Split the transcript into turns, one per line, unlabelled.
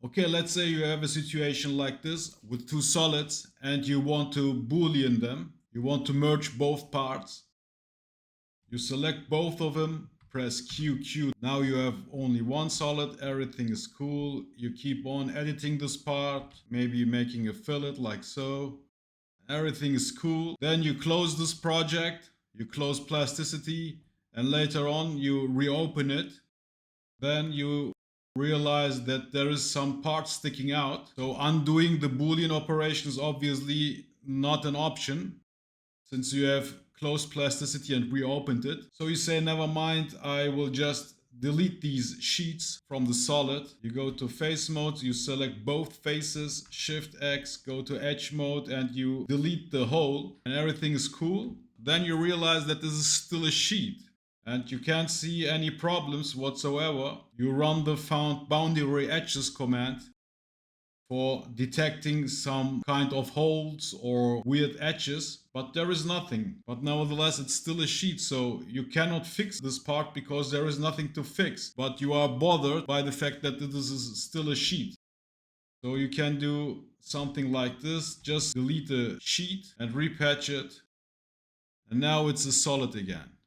Okay, let's say you have a situation like this with two solids and you want to Boolean them. You want to merge both parts. You select both of them, press Q. Now you have only one solid, everything is cool. You keep on editing this part, maybe making a fillet like so. Everything is cool. Then you close this project, you close Plasticity, and later on you reopen it. Then you realize that there is some part sticking out. So undoing the Boolean operation is obviously not an option since you have closed Plasticity and reopened it. So you say, never mind, I will just delete these sheets from the solid. You go to face mode, you select both faces, Shift X, go to edge mode, and you delete the whole, and everything is cool. Then you realize that this is still a sheet and you can't see any problems whatsoever. You run the found boundary edges command for detecting some kind of holes or weird edges, but there is nothing. But nevertheless, it's still a sheet, so you cannot fix this part because there is nothing to fix. But you are bothered by the fact that this is still a sheet. So you can do something like this, just delete the sheet and repatch it. And now it's a solid again.